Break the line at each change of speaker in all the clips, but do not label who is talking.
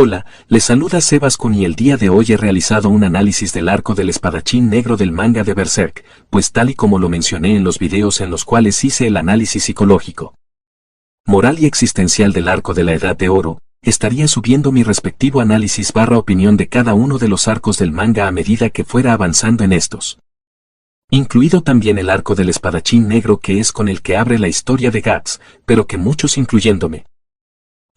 Hola, les saluda Sebas Kun y el día de hoy he realizado un análisis del arco del espadachín negro del manga de Berserk, pues tal y como lo mencioné en los videos en los cuales hice el análisis psicológico, moral y existencial del arco de la Edad de Oro, estaría subiendo mi respectivo análisis / opinión de cada uno de los arcos del manga a medida que fuera avanzando en estos. Incluido también el arco del espadachín negro que es con el que abre la historia de Guts, pero que muchos incluyéndome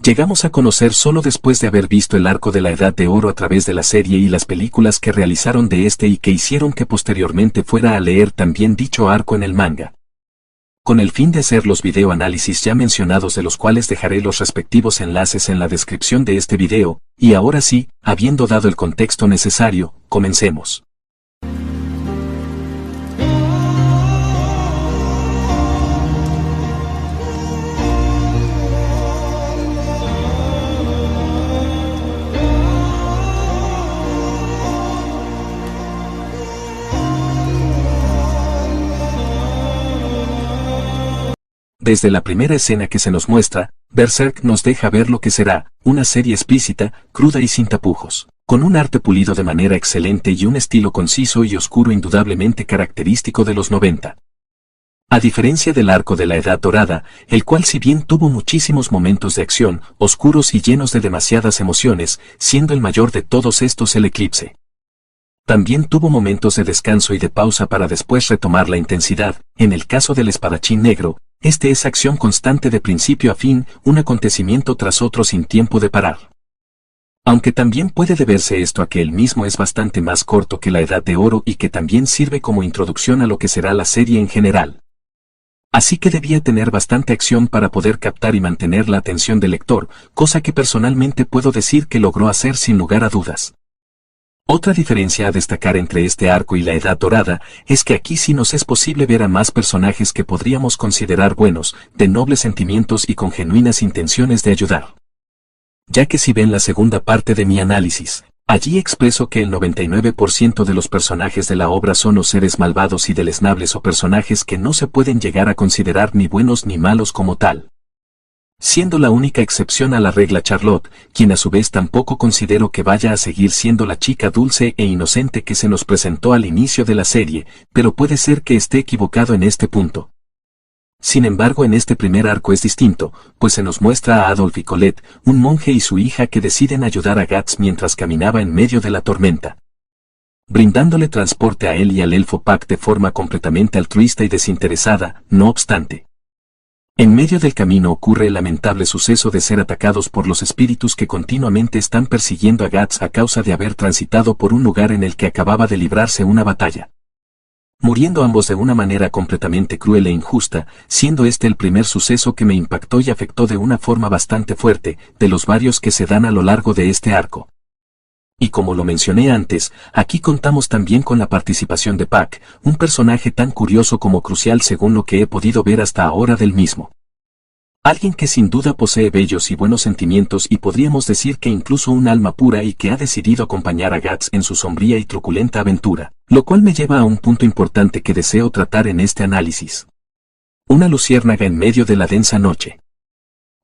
llegamos a conocer solo después de haber visto el arco de la Edad de Oro a través de la serie y las películas que realizaron de este y que hicieron que posteriormente fuera a leer también dicho arco en el manga, con el fin de hacer los videoanálisis ya mencionados, de los cuales dejaré los respectivos enlaces en la descripción de este video. Y ahora sí, habiendo dado el contexto necesario, comencemos. Desde la primera escena que se nos muestra, Berserk nos deja ver lo que será una serie explícita, cruda y sin tapujos, con un arte pulido de manera excelente y un estilo conciso y oscuro indudablemente característico de los 90. A diferencia del arco de la Edad Dorada, el cual si bien tuvo muchísimos momentos de acción, oscuros y llenos de demasiadas emociones, siendo el mayor de todos estos el eclipse, también tuvo momentos de descanso y de pausa para después retomar la intensidad. En el caso del espadachín negro, este es acción constante de principio a fin, un acontecimiento tras otro sin tiempo de parar. Aunque también puede deberse esto a que el mismo es bastante más corto que la Edad de Oro y que también sirve como introducción a lo que será la serie en general. Así que debía tener bastante acción para poder captar y mantener la atención del lector, cosa que personalmente puedo decir que logró hacer sin lugar a dudas. Otra diferencia a destacar entre este arco y la Edad Dorada es que aquí sí nos es posible ver a más personajes que podríamos considerar buenos, de nobles sentimientos y con genuinas intenciones de ayudar. Ya que si ven la segunda parte de mi análisis, allí expreso que el 99% de los personajes de la obra son o seres malvados y deleznables o personajes que no se pueden llegar a considerar ni buenos ni malos como tal, siendo la única excepción a la regla Charlotte, quien a su vez tampoco considero que vaya a seguir siendo la chica dulce e inocente que se nos presentó al inicio de la serie, pero puede ser que esté equivocado en este punto. Sin embargo, en este primer arco es distinto, pues se nos muestra a Adolf y Colette, un monje y su hija que deciden ayudar a Guts mientras caminaba en medio de la tormenta, brindándole transporte a él y al elfo Pac de forma completamente altruista y desinteresada. No obstante, en medio del camino ocurre el lamentable suceso de ser atacados por los espíritus que continuamente están persiguiendo a Guts a causa de haber transitado por un lugar en el que acababa de librarse una batalla, muriendo ambos de una manera completamente cruel e injusta, siendo este el primer suceso que me impactó y afectó de una forma bastante fuerte, de los varios que se dan a lo largo de este arco. Y como lo mencioné antes, aquí contamos también con la participación de Pac, un personaje tan curioso como crucial según lo que he podido ver hasta ahora del mismo. Alguien que sin duda posee bellos y buenos sentimientos y podríamos decir que incluso un alma pura y que ha decidido acompañar a Guts en su sombría y truculenta aventura, lo cual me lleva a un punto importante que deseo tratar en este análisis. Una luciérnaga en medio de la densa noche.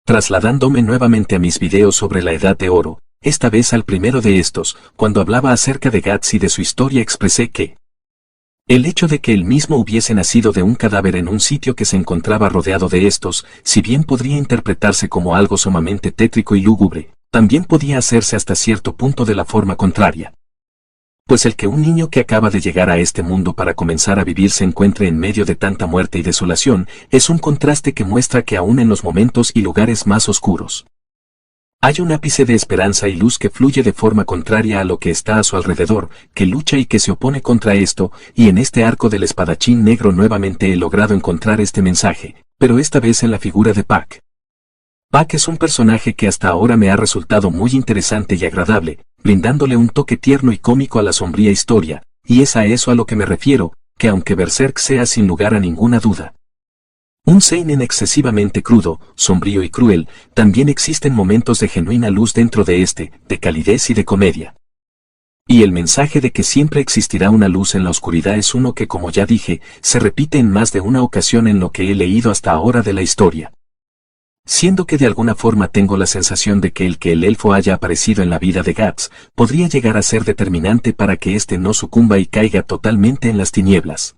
Trasladándome nuevamente a mis videos sobre la Edad de Oro, esta vez al primero de estos, cuando hablaba acerca de Guts y de su historia, expresé que el hecho de que él mismo hubiese nacido de un cadáver en un sitio que se encontraba rodeado de estos, si bien podría interpretarse como algo sumamente tétrico y lúgubre, también podía hacerse hasta cierto punto de la forma contraria. Pues el que un niño que acaba de llegar a este mundo para comenzar a vivir se encuentre en medio de tanta muerte y desolación, es un contraste que muestra que aún en los momentos y lugares más oscuros, hay un ápice de esperanza y luz que fluye de forma contraria a lo que está a su alrededor, que lucha y que se opone contra esto, y en este arco del espadachín negro nuevamente he logrado encontrar este mensaje, pero esta vez en la figura de Pac. Pac es un personaje que hasta ahora me ha resultado muy interesante y agradable, brindándole un toque tierno y cómico a la sombría historia, y es a eso a lo que me refiero, que aunque Berserk sea sin lugar a ninguna duda un seinen excesivamente crudo, sombrío y cruel, también existen momentos de genuina luz dentro de este, de calidez y de comedia. Y el mensaje de que siempre existirá una luz en la oscuridad es uno que, como ya dije, se repite en más de una ocasión en lo que he leído hasta ahora de la historia. Siendo que de alguna forma tengo la sensación de que el elfo haya aparecido en la vida de Guts podría llegar a ser determinante para que éste no sucumba y caiga totalmente en las tinieblas.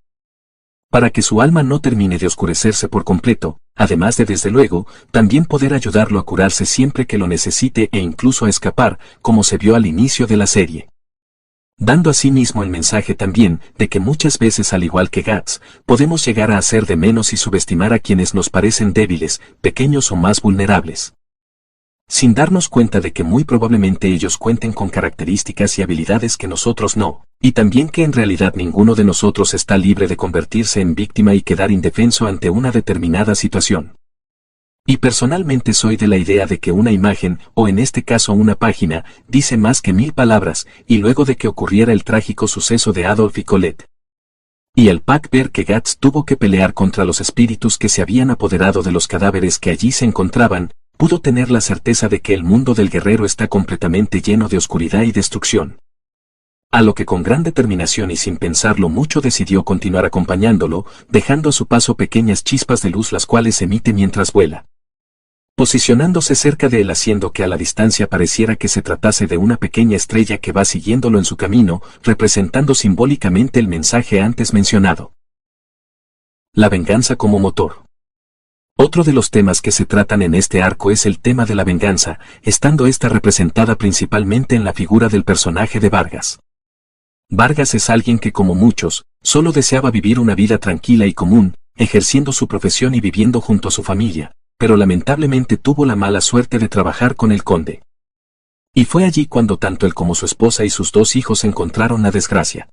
Para que su alma no termine de oscurecerse por completo, además de desde luego, también poder ayudarlo a curarse siempre que lo necesite e incluso a escapar, como se vio al inicio de la serie. Dando asimismo el mensaje también de que muchas veces al igual que Guts, podemos llegar a hacer de menos y subestimar a quienes nos parecen débiles, pequeños o más vulnerables. Sin darnos cuenta de que muy probablemente ellos cuenten con características y habilidades que nosotros no, y también que en realidad ninguno de nosotros está libre de convertirse en víctima y quedar indefenso ante una determinada situación. Y personalmente soy de la idea de que una imagen, o en este caso una página, dice más que 1000 palabras, y luego de que ocurriera el trágico suceso de Adolf y Colette. Y al ver que Guts tuvo que pelear contra los espíritus que se habían apoderado de los cadáveres que allí se encontraban, pudo tener la certeza de que el mundo del guerrero está completamente lleno de oscuridad y destrucción. A lo que con gran determinación y sin pensarlo mucho decidió continuar acompañándolo, dejando a su paso pequeñas chispas de luz las cuales emite mientras vuela. Posicionándose cerca de él haciendo que a la distancia pareciera que se tratase de una pequeña estrella que va siguiéndolo en su camino, representando simbólicamente el mensaje antes mencionado. La venganza como motor. Otro de los temas que se tratan en este arco es el tema de la venganza, estando esta representada principalmente en la figura del personaje de Vargas. Vargas es alguien que como muchos, solo deseaba vivir una vida tranquila y común, ejerciendo su profesión y viviendo junto a su familia, pero lamentablemente tuvo la mala suerte de trabajar con el conde. Y fue allí cuando tanto él como su esposa y sus 2 hijos encontraron la desgracia.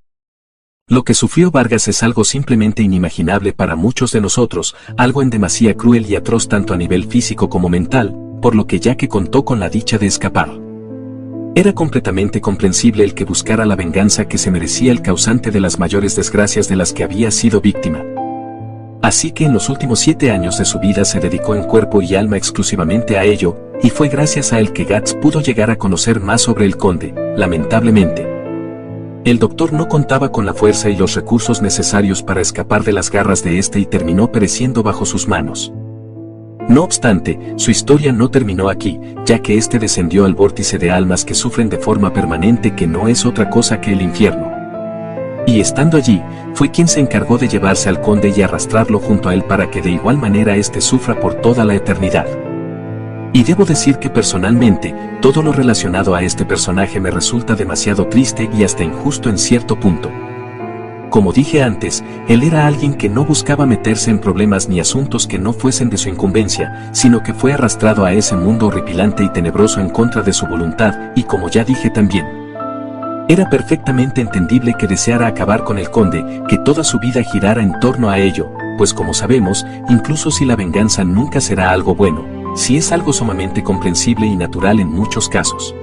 Lo que sufrió Vargas es algo simplemente inimaginable para muchos de nosotros, algo en demasía cruel y atroz tanto a nivel físico como mental, por lo que ya que contó con la dicha de escapar. Era completamente comprensible el que buscara la venganza que se merecía el causante de las mayores desgracias de las que había sido víctima. Así que en los últimos 7 años de su vida se dedicó en cuerpo y alma exclusivamente a ello, y fue gracias a él que Guts pudo llegar a conocer más sobre el conde, lamentablemente. El doctor no contaba con la fuerza y los recursos necesarios para escapar de las garras de este y terminó pereciendo bajo sus manos. No obstante, su historia no terminó aquí, ya que este descendió al vórtice de almas que sufren de forma permanente que no es otra cosa que el infierno. Y estando allí, fue quien se encargó de llevarse al conde y arrastrarlo junto a él para que de igual manera éste sufra por toda la eternidad. Y debo decir que personalmente, todo lo relacionado a este personaje me resulta demasiado triste y hasta injusto en cierto punto. Como dije antes, él era alguien que no buscaba meterse en problemas ni asuntos que no fuesen de su incumbencia, sino que fue arrastrado a ese mundo horripilante y tenebroso en contra de su voluntad, y como ya dije también, era perfectamente entendible que deseara acabar con el conde, que toda su vida girara en torno a ello, pues como sabemos, incluso si la venganza nunca será algo bueno, sí es algo sumamente comprensible y natural en muchos casos.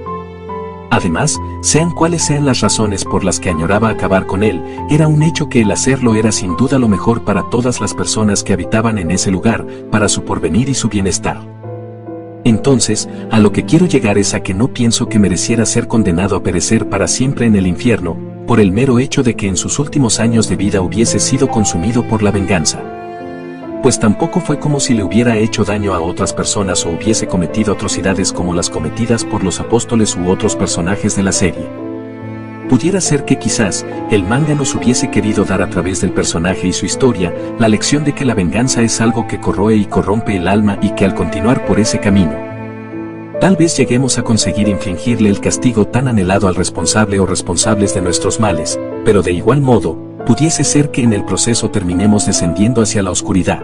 Además, sean cuales sean las razones por las que añoraba acabar con él, era un hecho que el hacerlo era sin duda lo mejor para todas las personas que habitaban en ese lugar, para su porvenir y su bienestar. Entonces, a lo que quiero llegar es a que no pienso que mereciera ser condenado a perecer para siempre en el infierno, por el mero hecho de que en sus últimos años de vida hubiese sido consumido por la venganza. Pues tampoco fue como si le hubiera hecho daño a otras personas o hubiese cometido atrocidades como las cometidas por los apóstoles u otros personajes de la serie. Pudiera ser que quizás, el manga nos hubiese querido dar a través del personaje y su historia, la lección de que la venganza es algo que corroe y corrompe el alma y que al continuar por ese camino, tal vez lleguemos a conseguir infligirle el castigo tan anhelado al responsable o responsables de nuestros males, pero de igual modo, pudiese ser que en el proceso terminemos descendiendo hacia la oscuridad.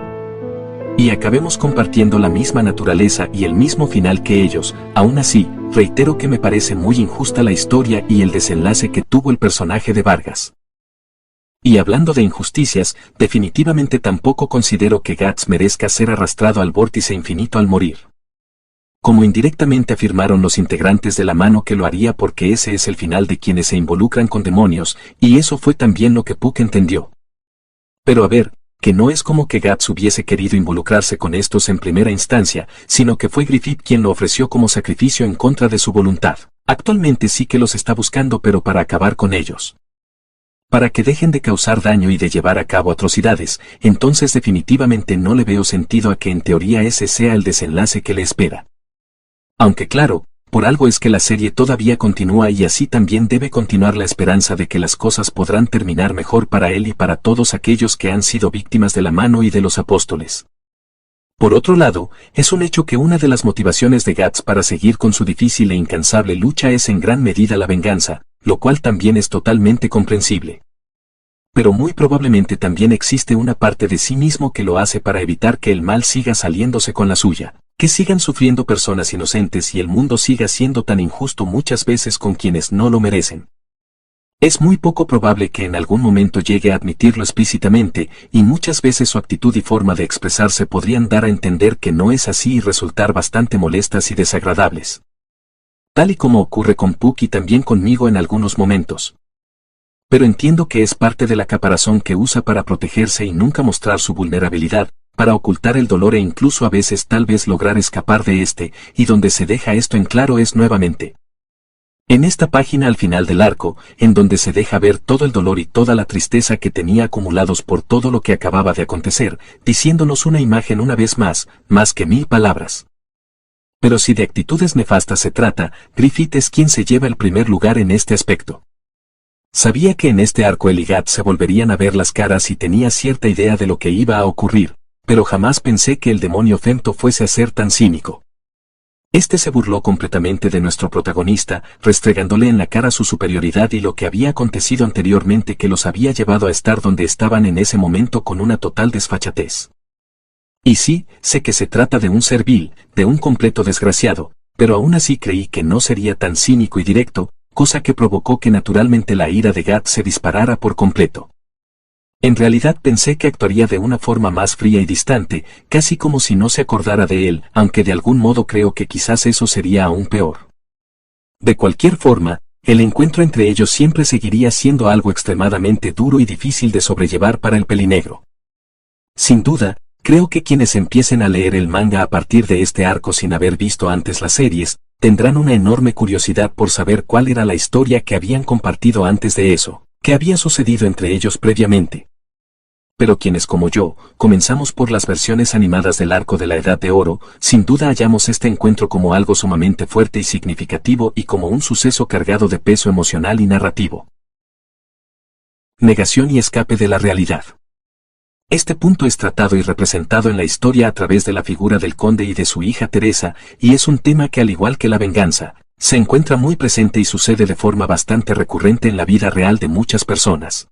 Y acabemos compartiendo la misma naturaleza y el mismo final que ellos. Aún así, reitero que me parece muy injusta la historia y el desenlace que tuvo el personaje de Vargas. Y hablando de injusticias, definitivamente tampoco considero que Guts merezca ser arrastrado al vórtice infinito al morir. Como indirectamente afirmaron los integrantes de la mano que lo haría porque ese es el final de quienes se involucran con demonios, y eso fue también lo que Puck entendió. Pero a ver, que no es como que Guts hubiese querido involucrarse con estos en primera instancia, sino que fue Griffith quien lo ofreció como sacrificio en contra de su voluntad. Actualmente sí que los está buscando pero para acabar con ellos. Para que dejen de causar daño y de llevar a cabo atrocidades, entonces definitivamente no le veo sentido a que en teoría ese sea el desenlace que le espera. Aunque claro, por algo es que la serie todavía continúa y así también debe continuar la esperanza de que las cosas podrán terminar mejor para él y para todos aquellos que han sido víctimas de la mano y de los apóstoles. Por otro lado, es un hecho que una de las motivaciones de Guts para seguir con su difícil e incansable lucha es en gran medida la venganza, lo cual también es totalmente comprensible. Pero muy probablemente también existe una parte de sí mismo que lo hace para evitar que el mal siga saliéndose con la suya, que sigan sufriendo personas inocentes y el mundo siga siendo tan injusto muchas veces con quienes no lo merecen. Es muy poco probable que en algún momento llegue a admitirlo explícitamente, y muchas veces su actitud y forma de expresarse podrían dar a entender que no es así y resultar bastante molestas y desagradables. Tal y como ocurre con Puck y también conmigo en algunos momentos. Pero entiendo que es parte de la caparazón que usa para protegerse y nunca mostrar su vulnerabilidad, para ocultar el dolor e incluso a veces tal vez lograr escapar de este, y donde se deja esto en claro es nuevamente en esta página al final del arco, en donde se deja ver todo el dolor y toda la tristeza que tenía acumulados por todo lo que acababa de acontecer, diciéndonos una imagen una vez más que 1000 palabras. Pero si de actitudes nefastas se trata, Griffith es quien se lleva el primer lugar en este aspecto. Sabía que en este arco él y Guts se volverían a ver las caras y tenía cierta idea de lo que iba a ocurrir, pero jamás pensé que el demonio Femto fuese a ser tan cínico. Este se burló completamente de nuestro protagonista, restregándole en la cara su superioridad y lo que había acontecido anteriormente que los había llevado a estar donde estaban en ese momento con una total desfachatez. Y sí, sé que se trata de un ser vil, de un completo desgraciado, pero aún así creí que no sería tan cínico y directo, cosa que provocó que naturalmente la ira de Guts se disparara por completo. En realidad pensé que actuaría de una forma más fría y distante, casi como si no se acordara de él, aunque de algún modo creo que quizás eso sería aún peor. De cualquier forma, el encuentro entre ellos siempre seguiría siendo algo extremadamente duro y difícil de sobrellevar para el pelinegro. Sin duda, creo que quienes empiecen a leer el manga a partir de este arco sin haber visto antes las series, tendrán una enorme curiosidad por saber cuál era la historia que habían compartido antes de eso, que había sucedido entre ellos previamente. Pero quienes como yo, comenzamos por las versiones animadas del arco de la Edad de Oro, sin duda hallamos este encuentro como algo sumamente fuerte y significativo y como un suceso cargado de peso emocional y narrativo. Negación y escape de la realidad. Este punto es tratado y representado en la historia a través de la figura del conde y de su hija Teresa, y es un tema que al igual que la venganza, se encuentra muy presente y sucede de forma bastante recurrente en la vida real de muchas personas.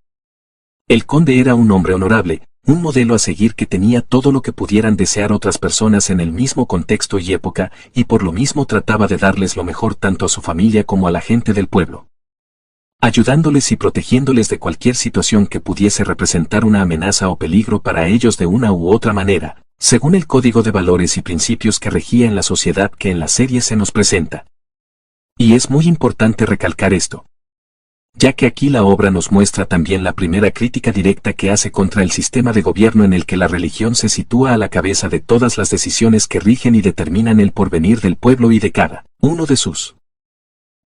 El conde era un hombre honorable, un modelo a seguir que tenía todo lo que pudieran desear otras personas en el mismo contexto y época, y por lo mismo trataba de darles lo mejor tanto a su familia como a la gente del pueblo, ayudándoles y protegiéndoles de cualquier situación que pudiese representar una amenaza o peligro para ellos de una u otra manera, según el código de valores y principios que regía en la sociedad que en la serie se nos presenta. Y es muy importante recalcar esto, ya que aquí la obra nos muestra también la primera crítica directa que hace contra el sistema de gobierno en el que la religión se sitúa a la cabeza de todas las decisiones que rigen y determinan el porvenir del pueblo y de cada uno de sus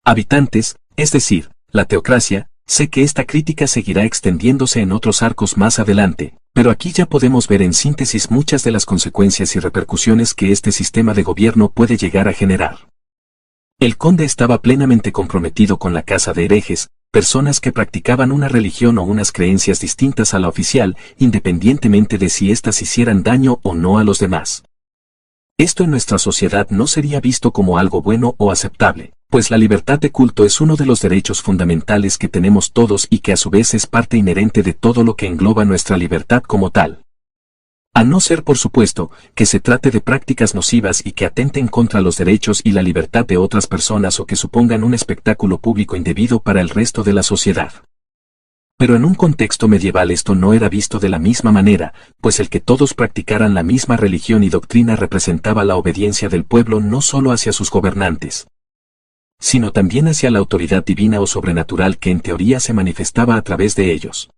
habitantes, es decir, la teocracia. Sé que esta crítica seguirá extendiéndose en otros arcos más adelante, pero aquí ya podemos ver en síntesis muchas de las consecuencias y repercusiones que este sistema de gobierno puede llegar a generar. El conde estaba plenamente comprometido con la casa de herejes, personas que practicaban una religión o unas creencias distintas a la oficial, independientemente de si éstas hicieran daño o no a los demás. Esto en nuestra sociedad no sería visto como algo bueno o aceptable, pues la libertad de culto es uno de los derechos fundamentales que tenemos todos y que a su vez es parte inherente de todo lo que engloba nuestra libertad como tal. A no ser, por supuesto, que se trate de prácticas nocivas y que atenten contra los derechos y la libertad de otras personas o que supongan un espectáculo público indebido para el resto de la sociedad. Pero en un contexto medieval esto no era visto de la misma manera, pues el que todos practicaran la misma religión y doctrina representaba la obediencia del pueblo no solo hacia sus gobernantes, sino también hacia la autoridad divina o sobrenatural que en teoría se manifestaba a través de ellos.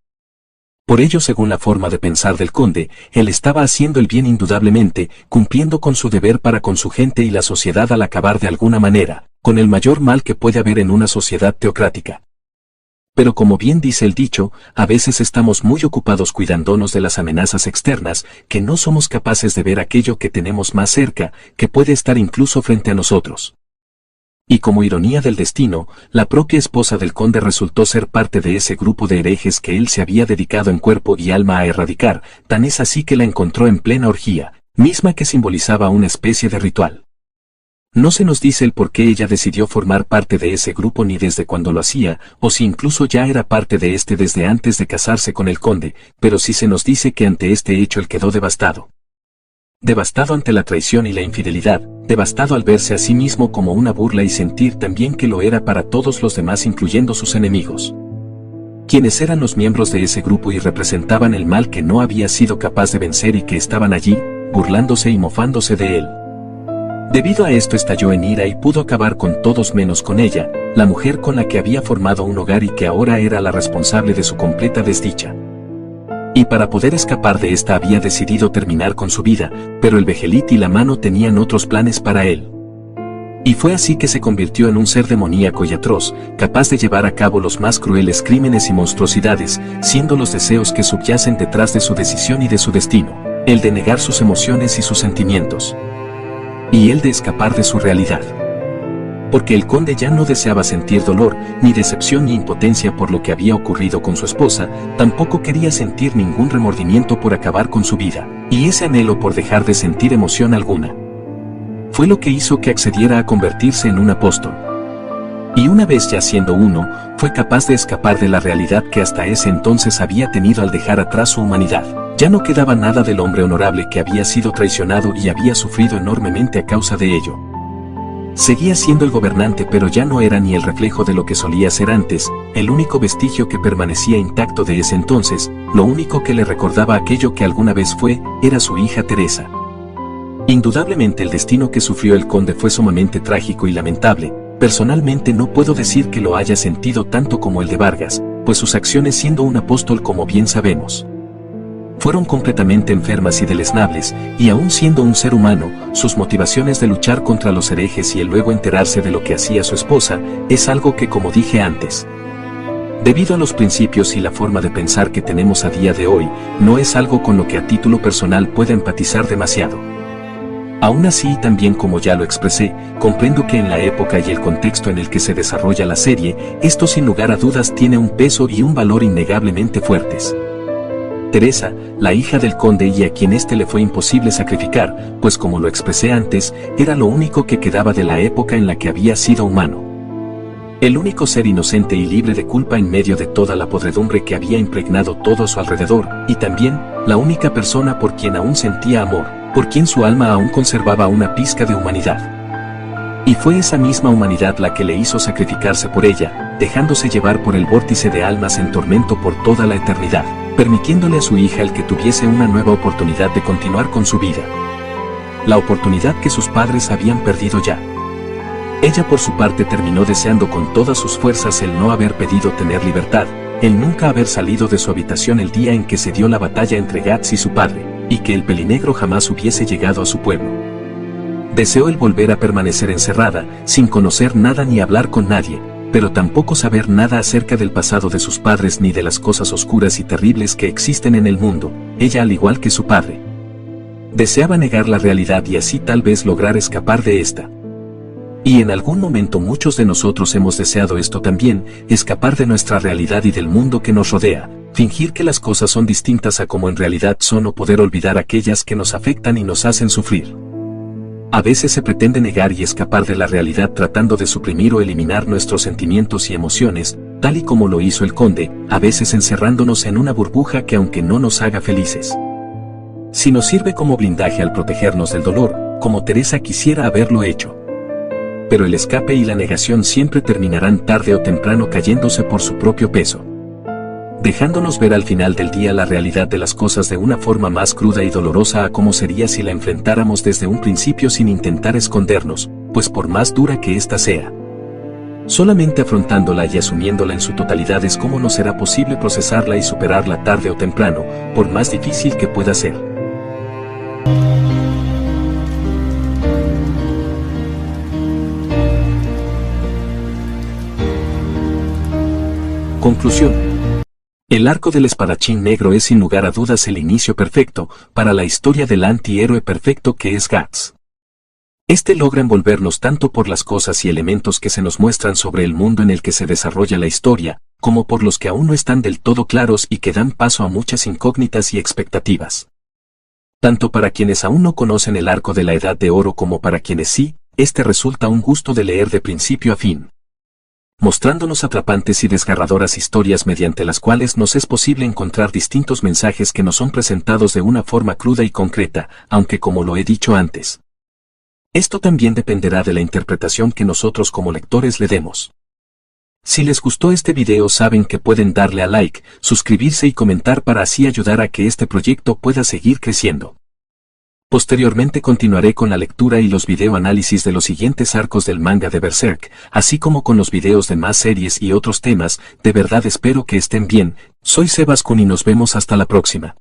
Por ello, según la forma de pensar del conde, él estaba haciendo el bien indudablemente, cumpliendo con su deber para con su gente y la sociedad al acabar de alguna manera, con el mayor mal que puede haber en una sociedad teocrática. Pero como bien dice el dicho, a veces estamos muy ocupados cuidándonos de las amenazas externas, que no somos capaces de ver aquello que tenemos más cerca, que puede estar incluso frente a nosotros. Y como ironía del destino, la propia esposa del conde resultó ser parte de ese grupo de herejes que él se había dedicado en cuerpo y alma a erradicar, tan es así que la encontró en plena orgía, misma que simbolizaba una especie de ritual. No se nos dice el por qué ella decidió formar parte de ese grupo ni desde cuándo lo hacía, o si incluso ya era parte de este desde antes de casarse con el conde, pero sí se nos dice que ante este hecho él quedó devastado. Devastado ante la traición y la infidelidad, devastado al verse a sí mismo como una burla y sentir también que lo era para todos los demás incluyendo sus enemigos. Quienes eran los miembros de ese grupo y representaban el mal que no había sido capaz de vencer y que estaban allí, burlándose y mofándose de él. Debido a esto estalló en ira y pudo acabar con todos menos con ella, la mujer con la que había formado un hogar y que ahora era la responsable de su completa desdicha. Y para poder escapar de esta había decidido terminar con su vida, pero el Vejelit y la mano tenían otros planes para él. Y fue así que se convirtió en un ser demoníaco y atroz, capaz de llevar a cabo los más crueles crímenes y monstruosidades, siendo los deseos que subyacen detrás de su decisión y de su destino, el de negar sus emociones y sus sentimientos. Y el de escapar de su realidad. Porque el conde ya no deseaba sentir dolor, ni decepción ni impotencia por lo que había ocurrido con su esposa, tampoco quería sentir ningún remordimiento por acabar con su vida, y ese anhelo por dejar de sentir emoción alguna. Fue lo que hizo que accediera a convertirse en un apóstol. Y una vez ya siendo uno, fue capaz de escapar de la realidad que hasta ese entonces había tenido al dejar atrás su humanidad. Ya no quedaba nada del hombre honorable que había sido traicionado y había sufrido enormemente a causa de ello. Seguía siendo el gobernante pero ya no era ni el reflejo de lo que solía ser antes, el único vestigio que permanecía intacto de ese entonces, lo único que le recordaba aquello que alguna vez fue, era su hija Teresa. Indudablemente el destino que sufrió el conde fue sumamente trágico y lamentable, personalmente no puedo decir que lo haya sentido tanto como el de Vargas, pues sus acciones siendo un apóstol como bien sabemos, fueron completamente enfermas y deleznables, y aún siendo un ser humano, sus motivaciones de luchar contra los herejes y el luego enterarse de lo que hacía su esposa, es algo que como dije antes, debido a los principios y la forma de pensar que tenemos a día de hoy, no es algo con lo que a título personal pueda empatizar demasiado. Aún así, también como ya lo expresé, comprendo que en la época y el contexto en el que se desarrolla la serie, esto sin lugar a dudas tiene un peso y un valor innegablemente fuertes. Teresa, la hija del conde y a quien éste le fue imposible sacrificar, pues como lo expresé antes, era lo único que quedaba de la época en la que había sido humano. El único ser inocente y libre de culpa en medio de toda la podredumbre que había impregnado todo a su alrededor, y también, la única persona por quien aún sentía amor, por quien su alma aún conservaba una pizca de humanidad. Y fue esa misma humanidad la que le hizo sacrificarse por ella, dejándose llevar por el vórtice de almas en tormento por toda la eternidad, permitiéndole a su hija el que tuviese una nueva oportunidad de continuar con su vida. La oportunidad que sus padres habían perdido ya. Ella por su parte terminó deseando con todas sus fuerzas el no haber pedido tener libertad, el nunca haber salido de su habitación el día en que se dio la batalla entre Gats y su padre, y que el pelinegro jamás hubiese llegado a su pueblo. Deseó el volver a permanecer encerrada, sin conocer nada ni hablar con nadie, pero tampoco saber nada acerca del pasado de sus padres ni de las cosas oscuras y terribles que existen en el mundo, ella al igual que su padre. Deseaba negar la realidad y así tal vez lograr escapar de esta. Y en algún momento muchos de nosotros hemos deseado esto también, escapar de nuestra realidad y del mundo que nos rodea, fingir que las cosas son distintas a como en realidad son o poder olvidar aquellas que nos afectan y nos hacen sufrir. A veces se pretende negar y escapar de la realidad tratando de suprimir o eliminar nuestros sentimientos y emociones, tal y como lo hizo el conde, a veces encerrándonos en una burbuja que aunque no nos haga felices, si nos sirve como blindaje al protegernos del dolor, como Teresa quisiera haberlo hecho. Pero el escape y la negación siempre terminarán tarde o temprano cayéndose por su propio peso, dejándonos ver al final del día la realidad de las cosas de una forma más cruda y dolorosa a como sería si la enfrentáramos desde un principio sin intentar escondernos, pues por más dura que ésta sea, solamente afrontándola y asumiéndola en su totalidad es como nos será posible procesarla y superarla tarde o temprano, por más difícil que pueda ser. Conclusión. El arco del espadachín negro es sin lugar a dudas el inicio perfecto para la historia del antihéroe perfecto que es Guts. Este logra envolvernos tanto por las cosas y elementos que se nos muestran sobre el mundo en el que se desarrolla la historia, como por los que aún no están del todo claros y que dan paso a muchas incógnitas y expectativas. Tanto para quienes aún no conocen el arco de la Edad de Oro como para quienes sí, este resulta un gusto de leer de principio a fin, mostrándonos atrapantes y desgarradoras historias mediante las cuales nos es posible encontrar distintos mensajes que nos son presentados de una forma cruda y concreta, aunque como lo he dicho antes, esto también dependerá de la interpretación que nosotros como lectores le demos. Si les gustó este video saben que pueden darle a like, suscribirse y comentar para así ayudar a que este proyecto pueda seguir creciendo. Posteriormente continuaré con la lectura y los videoanálisis de los siguientes arcos del manga de Berserk, así como con los videos de más series y otros temas. De verdad espero que estén bien. Soy Sebas Kun y nos vemos hasta la próxima.